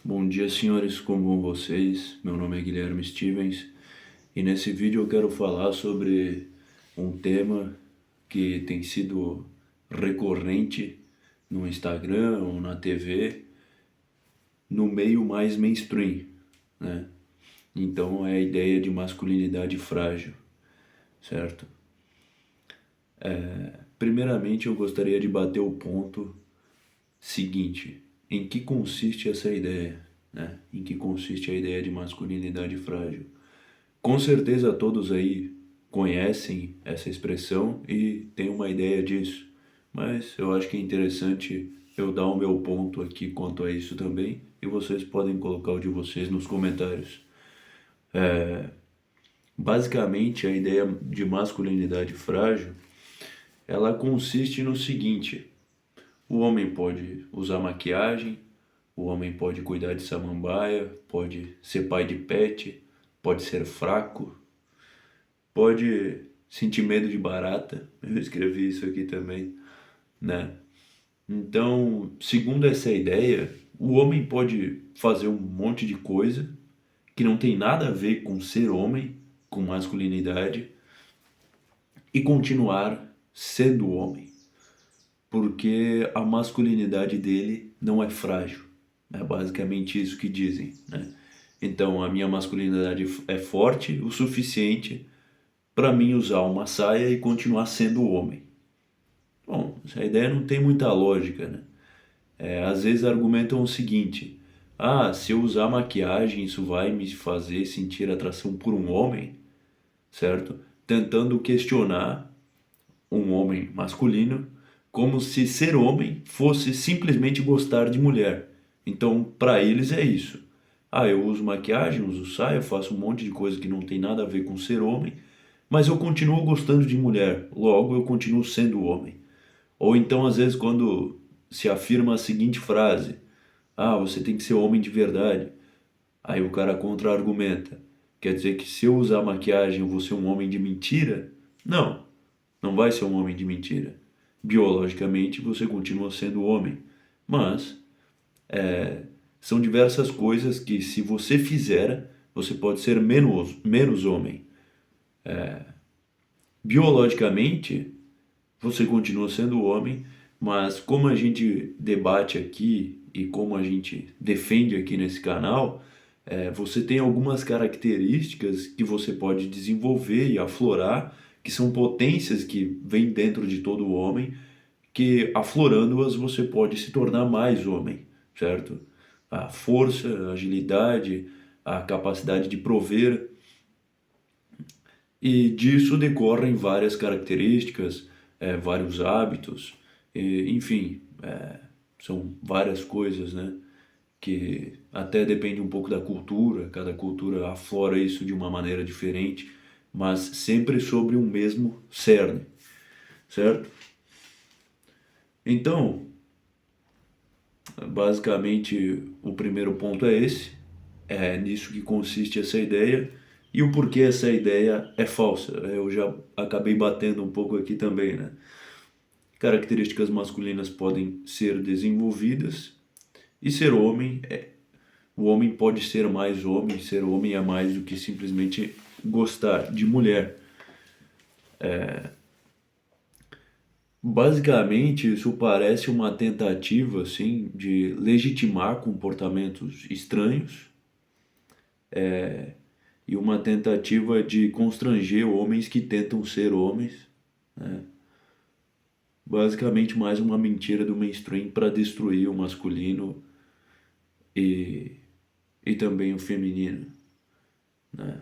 Bom dia, senhores, como vão vocês? Meu nome é Guilherme Stevens e nesse vídeo eu quero falar sobre um tema que tem sido recorrente no Instagram ou na TV, no meio mais mainstream, né? Então é a ideia de masculinidade frágil, certo? Primeiramente eu gostaria de bater o ponto seguinte: em que consiste essa ideia, né? Em que consiste a ideia de masculinidade frágil? Com certeza todos aí conhecem essa expressão e têm uma ideia disso, mas eu acho que é interessante eu dar o meu ponto aqui quanto a isso também e vocês podem colocar o de vocês nos comentários. Basicamente, a ideia de masculinidade frágil, ela consiste no seguinte: o homem pode usar maquiagem, o homem pode cuidar de samambaia, pode ser pai de pet, pode ser fraco, pode sentir medo de barata. Eu escrevi isso aqui também, né? Então, segundo essa ideia, o homem pode fazer um monte de coisa que não tem nada a ver com ser homem, com masculinidade, e continuar sendo homem, porque a masculinidade dele não é frágil. É basicamente isso que dizem, né? Então, a minha masculinidade é forte o suficiente para mim usar uma saia e continuar sendo homem. Bom, essa ideia não tem muita lógica, né? Às vezes argumentam o seguinte: ah, se eu usar maquiagem, isso vai me fazer sentir atração por um homem, certo? Tentando questionar um homem masculino como se ser homem fosse simplesmente gostar de mulher. Então, para eles é isso. Ah, eu uso maquiagem, uso saia, faço um monte de coisa que não tem nada a ver com ser homem, mas eu continuo gostando de mulher, logo eu continuo sendo homem. Ou então, às vezes, quando se afirma a seguinte frase: ah, você tem que ser homem de verdade. Aí o cara contra-argumenta: quer dizer que se eu usar maquiagem eu vou ser um homem de mentira? Não, não vai ser um homem de mentira. Biologicamente você continua sendo homem, mas são diversas coisas que, se você fizer, você pode ser menos homem. Biologicamente, você continua sendo homem, mas como a gente debate aqui e como a gente defende aqui nesse canal, você tem algumas características que você pode desenvolver e aflorar, que são potências que vêm dentro de todo homem, que aflorando-as você pode se tornar mais homem, certo? A força, a agilidade, a capacidade de prover, e disso decorrem várias características, vários hábitos, enfim, são várias coisas, né? Que até depende um pouco da cultura, cada cultura aflora isso de uma maneira diferente, mas sempre sobre um mesmo cerne, certo? Então, basicamente, o primeiro ponto é esse, é nisso que consiste essa ideia e o porquê essa ideia é falsa. Eu já acabei batendo um pouco aqui também, né? Características masculinas podem ser desenvolvidas e o homem pode ser homem é mais do que simplesmente gostar de mulher. Basicamente, isso parece uma tentativa assim de legitimar comportamentos estranhos e uma tentativa de constranger homens que tentam ser homens. Basicamente, mais uma mentira do mainstream para destruir o masculino e, e também o feminino, né?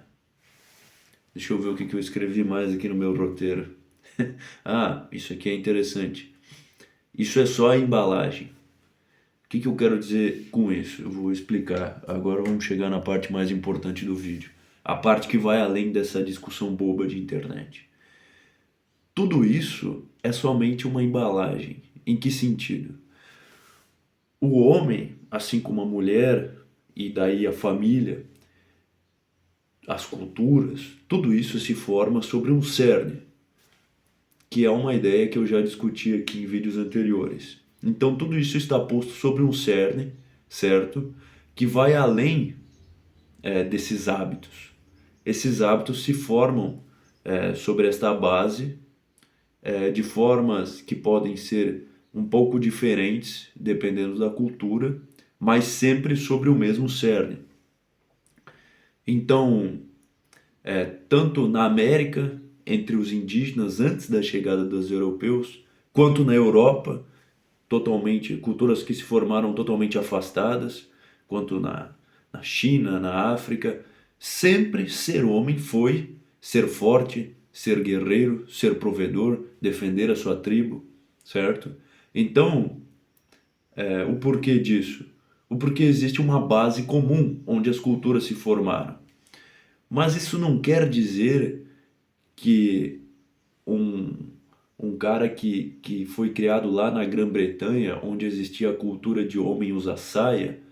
Deixa eu ver o que eu escrevi mais aqui no meu roteiro. Ah, isso aqui é interessante. Isso é só a embalagem. O que eu quero dizer com isso? Eu vou explicar. Agora vamos chegar na parte mais importante do vídeo. A parte que vai além dessa discussão boba de internet. Tudo isso é somente uma embalagem. Em que sentido? O homem, assim como a mulher, e daí a família, as culturas, tudo isso se forma sobre um cerne, que é uma ideia que eu já discuti aqui em vídeos anteriores. Então tudo isso está posto sobre um cerne, certo? que vai além desses hábitos. Esses hábitos se formam sobre esta base de formas que podem ser um pouco diferentes, dependendo da cultura, mas sempre sobre o mesmo cerne. Então, tanto na América, entre os indígenas antes da chegada dos europeus, quanto na Europa, totalmente, culturas que se formaram totalmente afastadas, quanto na China, na África, sempre ser homem foi ser forte, ser guerreiro, ser provedor, defender a sua tribo, certo? Então, o porquê disso? O porquê existe uma base comum onde as culturas se formaram. Mas isso não quer dizer que um, um cara que foi criado lá na Grã-Bretanha, onde existia a cultura de homem usar saia,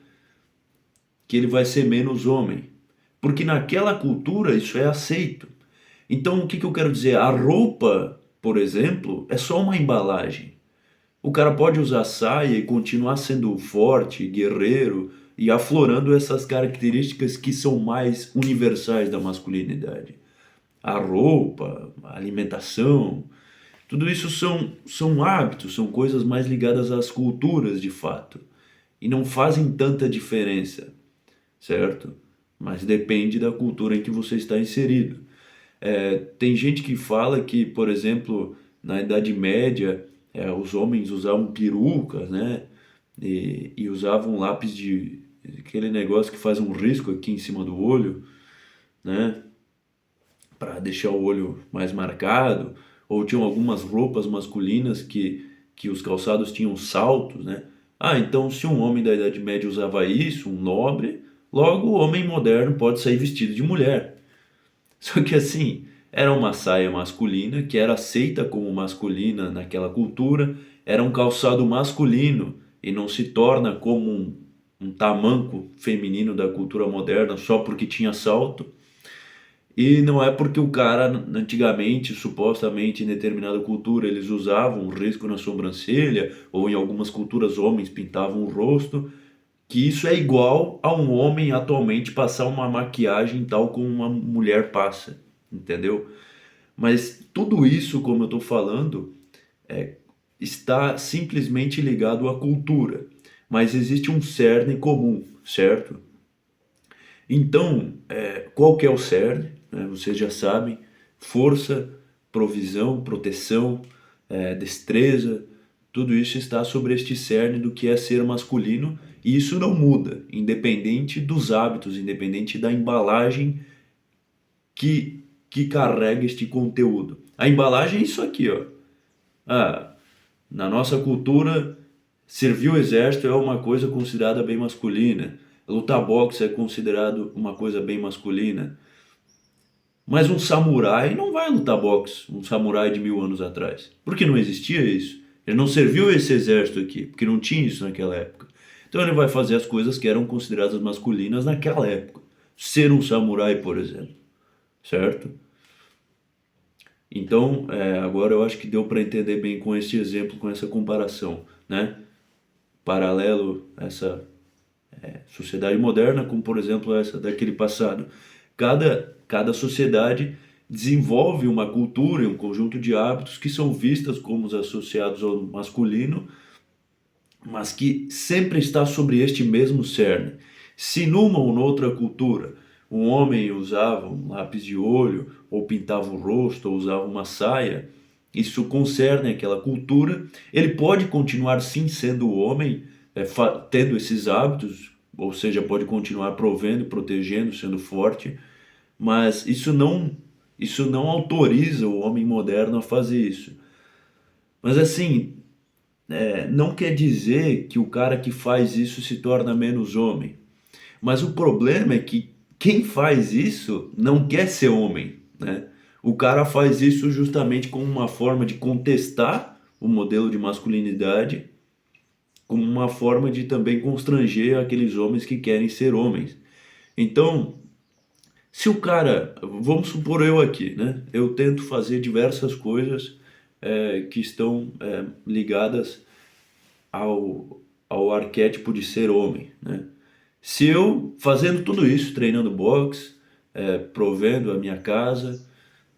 que ele vai ser menos homem. Porque naquela cultura isso é aceito. Então o que eu quero dizer? A roupa, por exemplo, é só uma embalagem. O cara pode usar saia e continuar sendo forte, guerreiro e aflorando essas características que são mais universais da masculinidade. A roupa, a alimentação, tudo isso são hábitos, são coisas mais ligadas às culturas de fato. E não fazem tanta diferença, certo? Mas depende da cultura em que você está inserido. Tem gente que fala que, por exemplo, na Idade Média, os homens usavam perucas, né? E usavam lápis de aquele negócio que faz um risco aqui em cima do olho, né? Para deixar o olho mais marcado. Ou tinham algumas roupas masculinas que os calçados tinham saltos, né? Ah, então se um homem da Idade Média usava isso, um nobre, logo o homem moderno pode sair vestido de mulher. Só que assim, era uma saia masculina que era aceita como masculina naquela cultura, era um calçado masculino e não se torna como um tamanco feminino da cultura moderna só porque tinha salto. E não é porque o cara, antigamente, supostamente em determinada cultura, eles usavam um risco na sobrancelha, ou em algumas culturas homens pintavam o rosto, que isso é igual a um homem atualmente passar uma maquiagem tal como uma mulher passa, entendeu? Mas tudo isso, como eu estou falando, está simplesmente ligado à cultura. Mas existe um cerne comum, certo? Então, qual que é o cerne? Né? Vocês já sabem, força, provisão, proteção, destreza, tudo isso está sobre este cerne do que é ser masculino e isso não muda, independente dos hábitos, independente da embalagem que carrega este conteúdo. A embalagem é isso aqui, ó. Ah, na nossa cultura, servir o exército é uma coisa considerada bem masculina. Lutar boxe é considerado uma coisa bem masculina. Mas um samurai não vai lutar boxe, um samurai de 1000 anos atrás. Porque não existia isso. Ele não serviu esse exército aqui, porque não tinha isso naquela época. Então ele vai fazer as coisas que eram consideradas masculinas naquela época. Ser um samurai, por exemplo. Certo? Então, agora eu acho que deu para entender bem com este exemplo, com essa comparação, né? Paralelo a essa sociedade moderna, como por exemplo essa daquele passado. Cada sociedade desenvolve uma cultura e um conjunto de hábitos que são vistas como os associados ao masculino, mas que sempre está sobre este mesmo cerne. Se numa ou noutra cultura um homem usava um lápis de olho, ou pintava o rosto, ou usava uma saia, isso concerne aquela cultura, ele pode continuar sim sendo homem, tendo esses hábitos, ou seja, pode continuar provendo, protegendo, sendo forte, mas isso não autoriza o homem moderno a fazer isso. Mas assim, não quer dizer que o cara que faz isso se torna menos homem. Mas o problema é que quem faz isso não quer ser homem, né? O cara faz isso justamente como uma forma de contestar o modelo de masculinidade, como uma forma de também constranger aqueles homens que querem ser homens. Então, se o cara, vamos supor eu aqui, né? Eu tento fazer diversas coisas que estão ligadas ao arquétipo de ser homem, né? Se eu, fazendo tudo isso, treinando boxe, provendo a minha casa,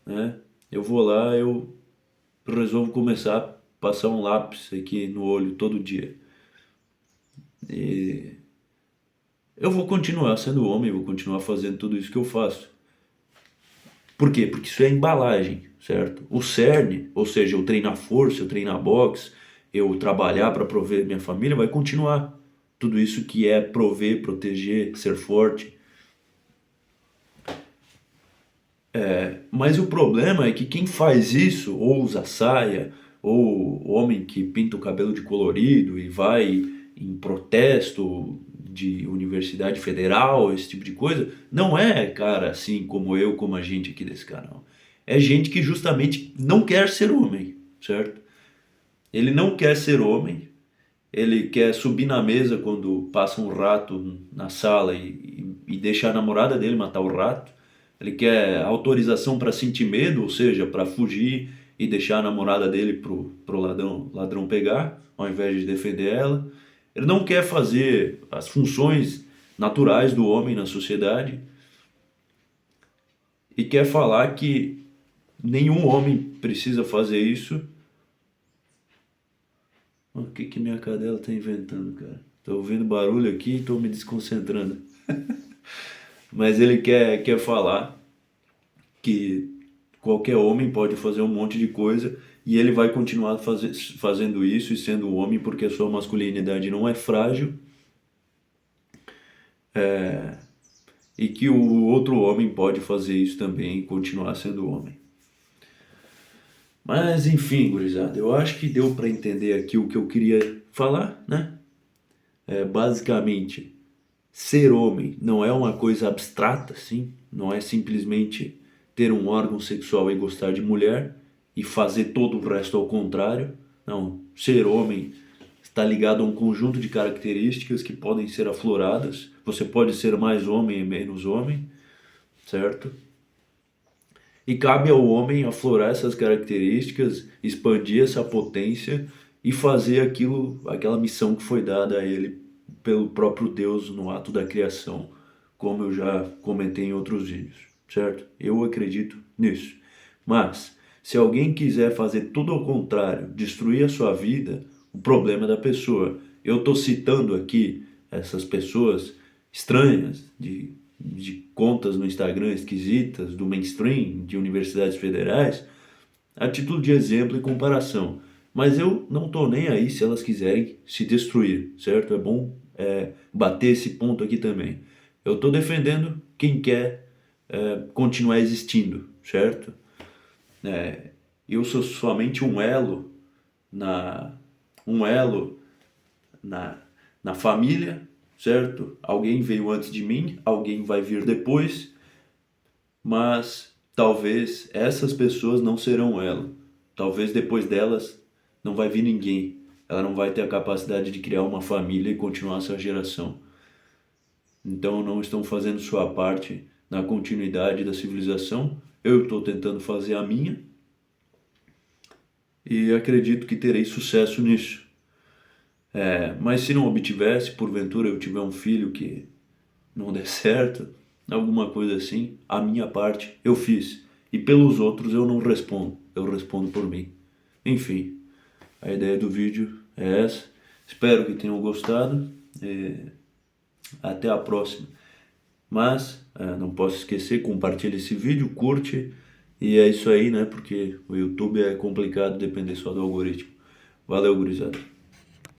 né, eu vou lá, eu resolvo começar a passar um lápis aqui no olho todo dia. E eu vou continuar sendo homem, vou continuar fazendo tudo isso que eu faço. Por quê? Porque isso é embalagem, certo? O cerne, ou seja, eu treinar força, eu treinar boxe, eu trabalhar para prover minha família, vai continuar. Tudo isso que é prover, proteger, ser forte. Mas o problema é que quem faz isso, ou usa saia, ou o homem que pinta o cabelo de colorido e vai em protesto de universidade federal, esse tipo de coisa, não é cara assim como eu, como a gente aqui desse canal. É gente que justamente não quer ser homem, certo? Ele não quer ser homem, ele quer subir na mesa quando passa um rato na sala e deixar a namorada dele matar o rato. Ele quer autorização para sentir medo, ou seja, para fugir e deixar a namorada dele pro ladrão pegar, ao invés de defender ela. Ele não quer fazer as funções naturais do homem na sociedade e quer falar que nenhum homem precisa fazer isso. O que que minha cadela tá inventando, cara? Tô ouvindo barulho aqui e tô me desconcentrando. Mas ele quer falar que qualquer homem pode fazer um monte de coisa e ele vai continuar fazendo isso e sendo homem porque a sua masculinidade não é frágil e que o outro homem pode fazer isso também e continuar sendo homem. Mas enfim, gurizada, eu acho que deu para entender aqui o que eu queria falar, né? Basicamente, ser homem não é uma coisa abstrata, assim, não é simplesmente ter um órgão sexual e gostar de mulher e fazer todo o resto ao contrário. Não, ser homem está ligado a um conjunto de características que podem ser afloradas. Você pode ser mais homem e menos homem, certo? E cabe ao homem aflorar essas características, expandir essa potência e fazer aquela missão que foi dada a ele pelo próprio Deus no ato da criação, como eu já comentei em outros vídeos, certo? Eu acredito nisso. Mas, se alguém quiser fazer tudo ao contrário, destruir a sua vida, o problema é da pessoa. Eu estou citando aqui essas pessoas estranhas, de contas no Instagram esquisitas, do mainstream, de universidades federais, a título de exemplo e comparação. Mas eu não estou nem aí se elas quiserem se destruir, certo? É bom bater esse ponto aqui também. Eu estou defendendo quem quer continuar existindo, certo? Eu sou somente na, um elo na, na família, certo? Alguém veio antes de mim, alguém vai vir depois, mas talvez essas pessoas não serão ela. Talvez depois delas não vai vir ninguém. Ela não vai ter a capacidade de criar uma família e continuar essa geração. Então não estão fazendo sua parte na continuidade da civilização. Eu estou tentando fazer a minha e acredito que terei sucesso nisso. Mas se não obtivesse, porventura eu tiver um filho que não der certo, alguma coisa assim, a minha parte eu fiz. E pelos outros eu não respondo, eu respondo por mim. Enfim, a ideia do vídeo é essa. Espero que tenham gostado. Até a próxima. Mas não posso esquecer, compartilha esse vídeo, curte. E é isso aí, né? Porque o YouTube é complicado depender só do algoritmo. Valeu, gurizada.